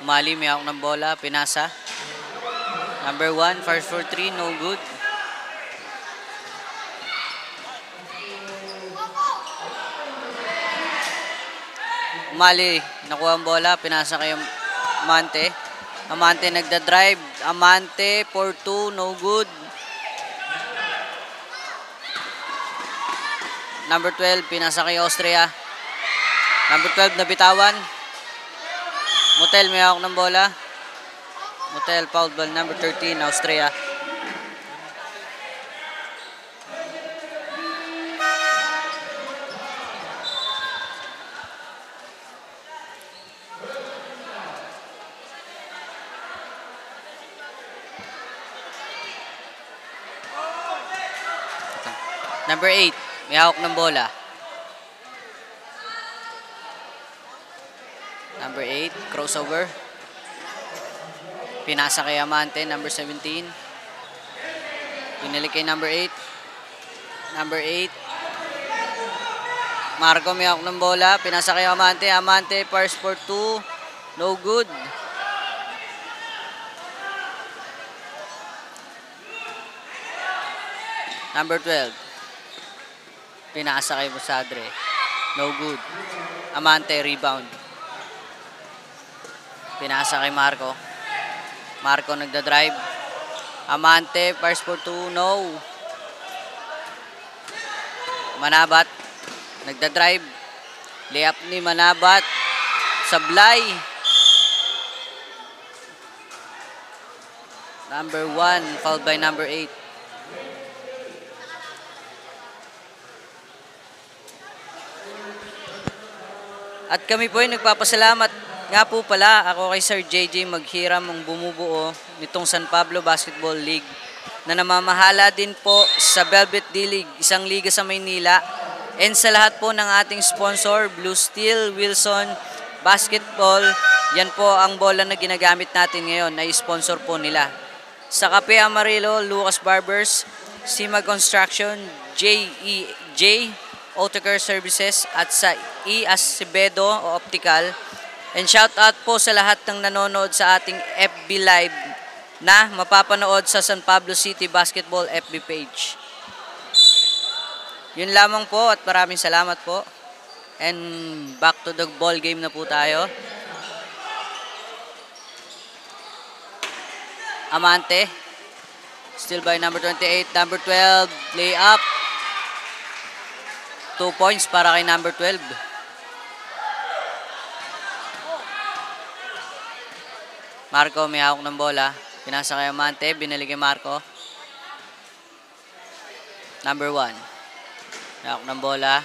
Umali, may hawak ng bola, pinasa. Number 1, first for 3, no good. Umali, nakuha ang bola, pinasa kay Amante. Amante nagda-drive. Amante for 2, no good. Number 12, pinasa kay Austria. Number 12, nabitawan. Motel, may hawak ng bola. Motel, foul ball, number 13, Austria. Number 8, may hawak ng bola. Number 8, crossover. Pinasa kay Amante, number 17. Pinili kay number 8. Number 8. Marco, may hawak ng bola. Pinasa kay Amante. Amante, first for 2. No good. Number 12. Pinasa kay Busadre. No good. Amante, rebound. Pinasa kay Marco. Marco nagda-drive. Amante, first for 2, no. Manabat, nagda-drive. Layup ni Manabat. Sablay. Number 1, fouled by number 8. At kami po ay nagpapasalamat nga po pala ako kay Sir JJ Maghiram ang bumubuo nitong San Pablo Basketball League na namamahala din po sa Velvet D-League, isang liga sa Maynila, and sa lahat po ng ating sponsor, Blue Steel, Wilson Basketball. Yan po ang bola na ginagamit natin ngayon na sponsor po nila. Sa Cafe Amarillo, Lucas Barbers, Sima Construction, J Autocare Services, at sa Acevedo Optical. And shout out po sa lahat ng nanonood sa ating FB Live na mapapanood sa San Pablo City Basketball FB page. Yun lamang po at maraming salamat po. And back to the ball game na po tayo. Amante. Still by number 28. Number 12. Layup. 2 points para kay number 12. Marco, may hawak ng bola. Pinasa kay Amante. Binili kay Marco. Number 1. May hawak ng bola.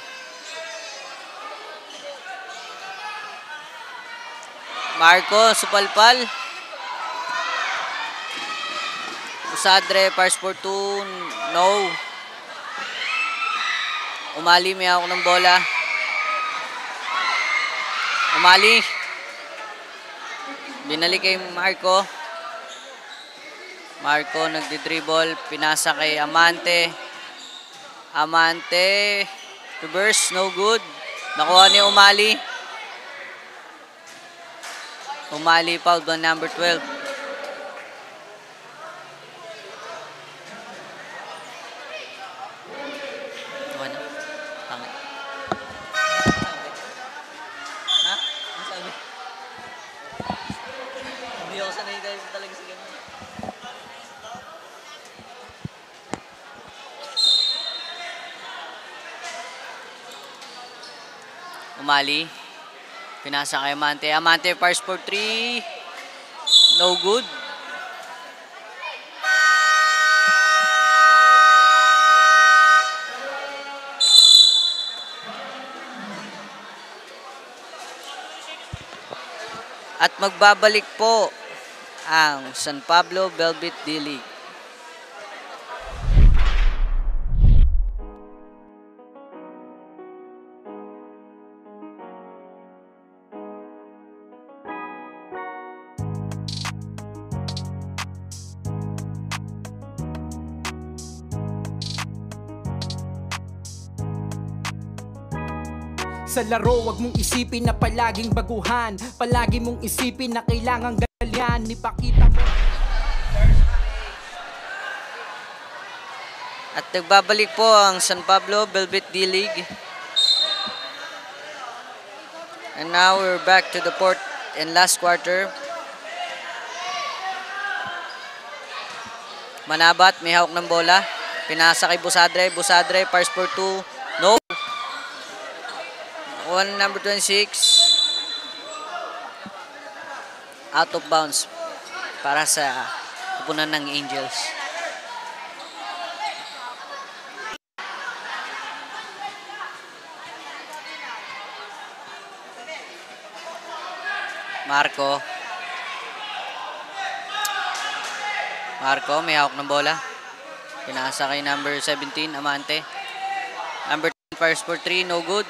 Marco, supalpal. Usadre, pass for 2. No. Umali, may hawak ng bola. Umali. Binalik kay Marco. Marco nagdi-dribble. Pinasa kay Amante. Amante. Reverse, no good. Nakuha ni Umali. Umali, foul by number 12. Ano? Pangit. Ha? Ano sabi? Hindi ako sanay guys talaga sa ganun. Umali. Pinasa kay Amante. Amante, first for 3. No good. At magbabalik po ang San Pablo Velvet D-League. Sa laro, wag mong isipin na palaging baguhan. Palagi mong isipin na kailangang galingan. Ipakita mo. At nagbabalik po ang San Pablo Velvet D-League. And now we're back to the fourth and last quarter. Manabat, may hawak ng bola. Pinasa kay Busadre. Busadre, pass for 2. No. One, number 26. Out of bounds para sa kupunan ng Angels. Marco. Marco, may hawak ng bola. Pinasa kay number 17, Amante. Number 10, fires for 3, no good.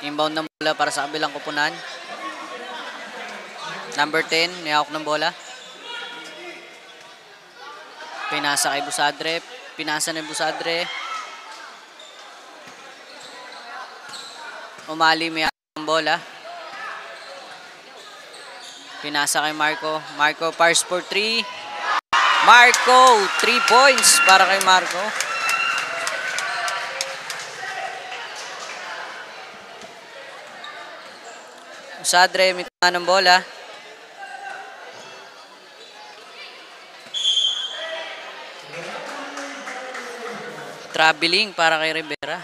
Inbound ng bola para sa kabilang kupunan. Number 10, may hawak ng bola. Pinasa kay Busadre. Pinasa ni Busadre. Umali, may hawak ng bola. Pinasa kay Marco. Marco, fires for 3. Marco, 3 points para kay Marco. Busadre, may kuha ng bola. Traveling para kay Rivera.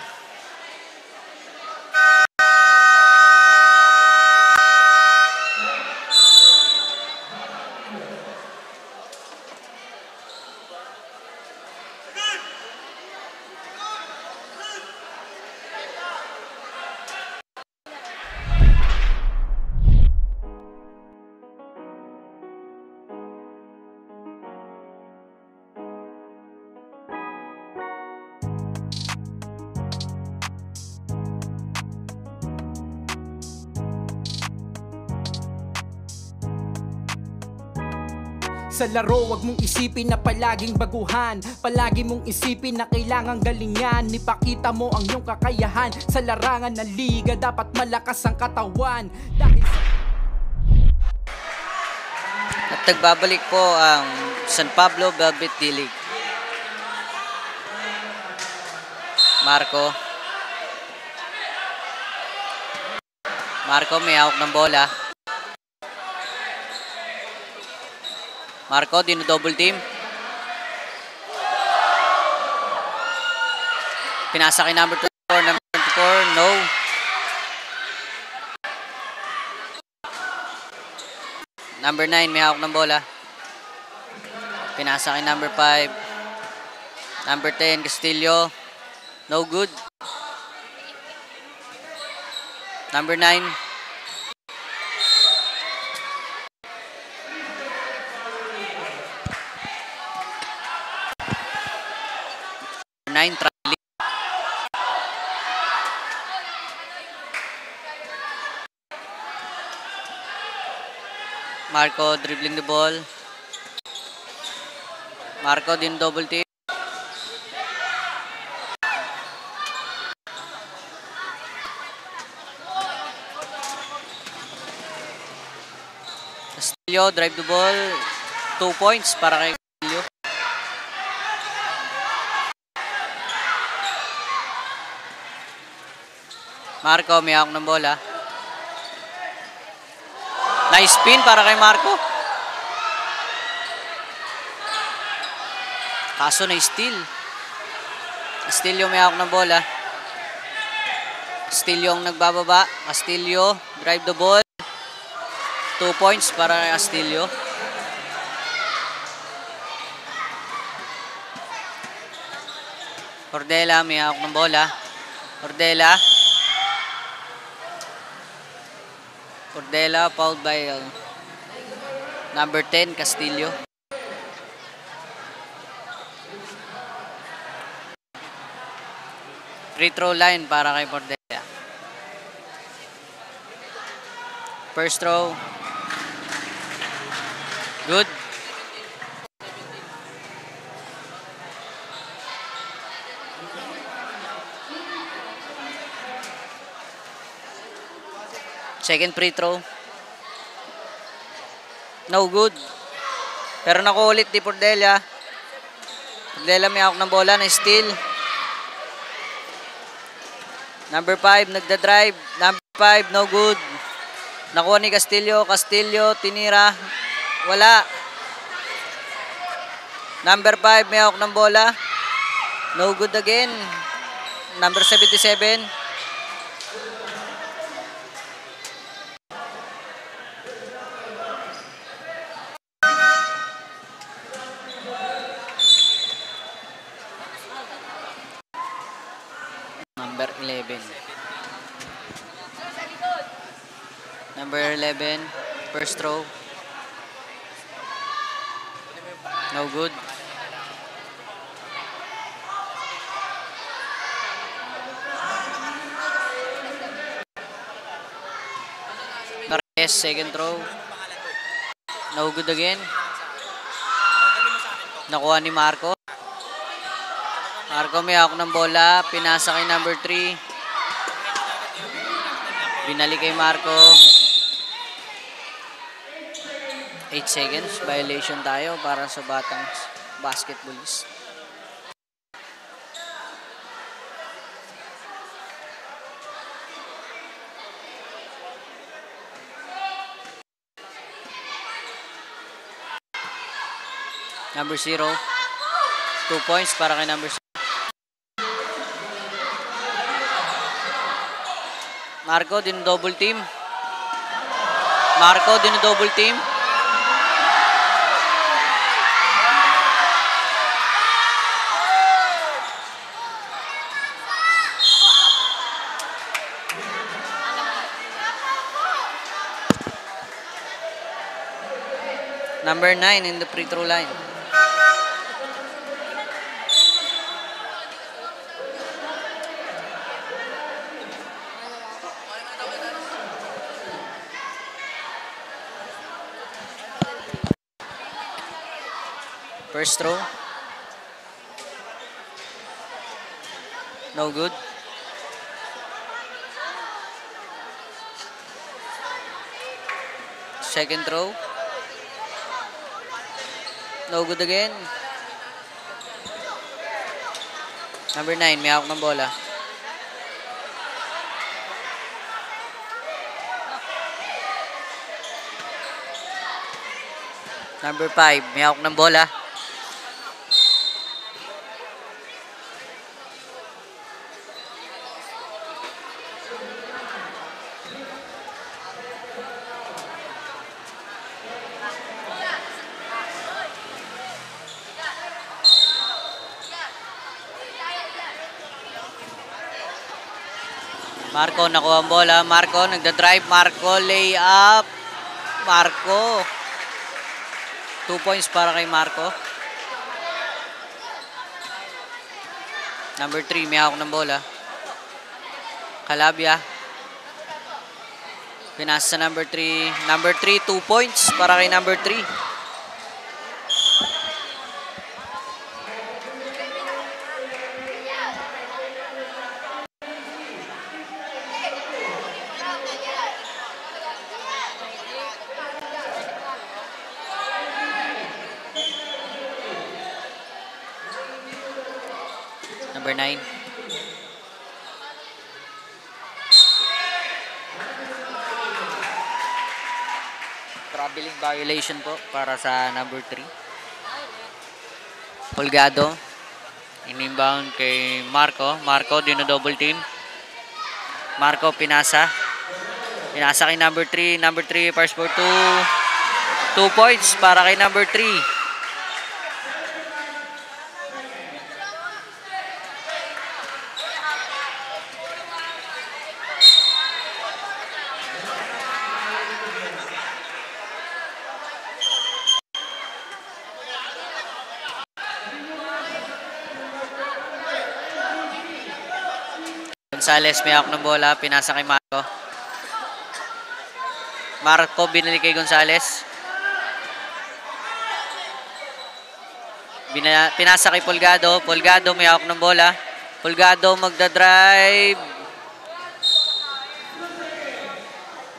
Sa laro, wag mong isipin na palaging baguhan. Palagi mong isipin na kailangang galingan. Ipakita mo ang iyong kakayahan. Sa larangan ng liga, dapat malakas ang katawan. Dahil At nagbabalik po ang San Pablo Velvet D-League. Marco. Marco, may hawak ng bola. Marco, dino-double team. Pinasa kay number 24, number 24, no. Number 9, may hawak ng bola. Pinasa kay number 5. Number 10, Castillo. No good. Number 9. 9, traveling. Marco dribbling the ball. Marco din double team. Castillo drive the ball. 2 points para kay Castillo. Marco, may hawak ng bola. Nice spin para kay Marco. Kaso na steal. Castillo may hawak ng bola. Castillo ang nagbababa. Castillo, drive the ball. 2 points para kay Castillo. Cordela may hawak ng bola. Cordela. Cordela fouled by number 10, Castillo. Free throw line para kay Cordela. First throw. Good. Second free throw. No good. Pero nakuulit di Pordelia. Pordelia may hawak ng bola na steal. Number 5, nagda-drive. Number 5, no good. Nakuha ni Castillo. Castillo, tinira. Wala. Number 5, may hawak ng bola. No good again. Number 77. Number 11. Number 11, first throw. No good. Marquez, second throw. No good again. Nakuha ni Marco. Marco may hawak ng bola. Pinasa kay number 3. Binalik kay Marco. 8 seconds. Violation tayo para sa batang basketballist. Number 0. 2 points para kay number 0. Marco, double team. Marco, double team. Number 9 in the free throw line. First throw. No good. Second throw. No good again. Number 9, may hawak ng bola. Number 5, may hawak ng bola. Marco, nakuha ang bola. Marco, nagda-drive. Marco, layup. Marco. 2 points para kay Marco. Number 3, may hawak ng bola. Calabia. Pinasa sa number 3. Number 3, 2 points para kay number 3. Number 9. Traveling violation po para sa number 3. Polgado. In-inbound kay Marco. Marco, double team. Marco, pinasa. Pinasa kay number 3. Number 3, first for 2. 2 points para kay number 3. Gonzales may hawak ng bola, pinasa kay Marco. Marco binalik kay Gonzales. Pinasa kay Polgado. Polgado may hawak ng bola. Pulgado magdadrive.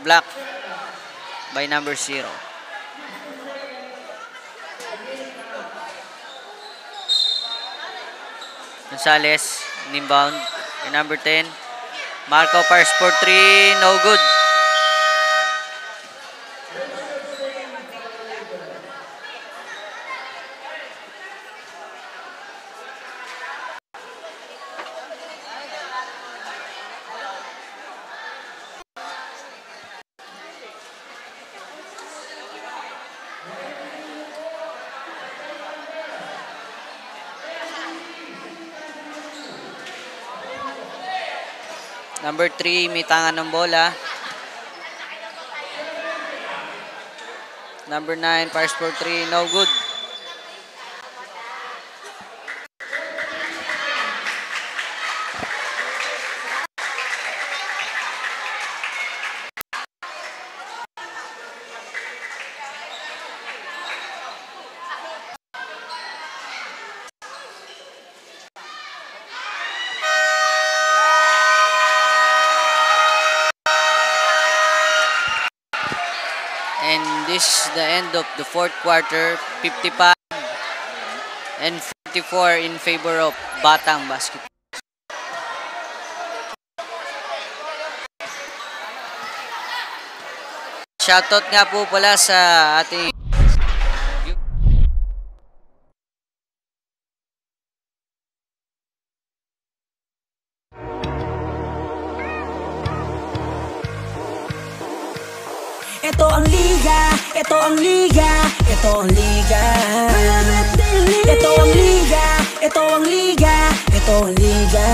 Block by number 0. Gonzales, inbound. By number 10. Marco fires for 3. No good. Number 3, may tangan ng bola. Number 9, fires for 3. No good. And this is the end of the fourth quarter. 55 and 44 in favor of Batang Basketball. Shoutout nga po pala sa ating Ito ang liga, ito ang liga, ito ang liga. Ito ang liga, ito ang liga, ito ang liga.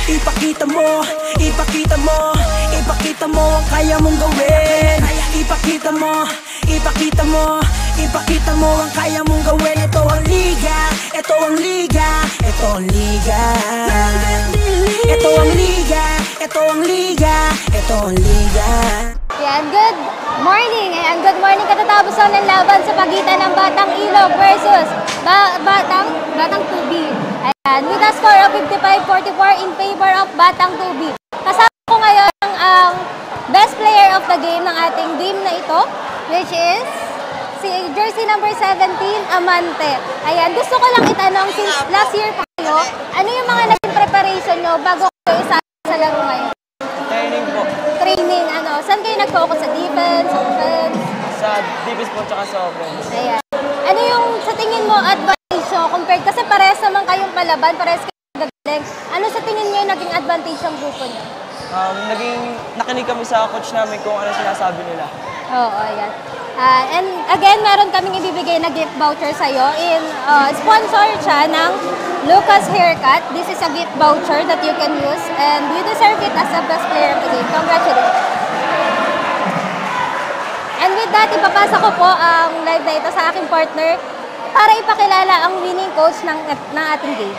Ipakita mo, ipakita mo, ipakita mo ang kaya mong gawin. Ipakita mo, ipakita mo, ipakita mo ang kaya mong gawin. Ito ang liga, ito ang liga, ito ang liga. Ito ang liga, ito ang liga, ito ang liga. Yan, good morning. Ayan, good morning. Katatapos lang ng laban sa pagitan ng Batang Ilog versus Batang 2B. Ayan, with a score of 55-44 in favor of Batang 2B. Kasama ko ngayon ang best player of the game ng ating game na ito, which is si jersey number 17, Amante. Ayan, gusto ko lang itanong, since last year pa kayo, ano yung mga naging preparation nyo bago kayo isa sa laro ngayon? Training po. Training, ano? Saan kayo nag-focus? Sa defense, offense? Sa defense po tsaka sa offense. Ayan. Ano yung sa tingin mo advantage nyo compared? Kasi parehas naman kayong palaban, parehas kayong gagaling. Ano sa tingin nyo yung naging advantage ng grupo nyo? Nakinig kami sa coach namin kung ano sinasabi nila. Oo, ayan. And again, meron kaming ibibigay na gift voucher sa'yo. Sponsor siya ng Lucas Haircut. This is a gift voucher that you can use and you deserve it as the best player of the game. Congratulations! And with that, ipapasa ko po ang live na ito sa aking partner para ipakilala ang winning coach ng ating game.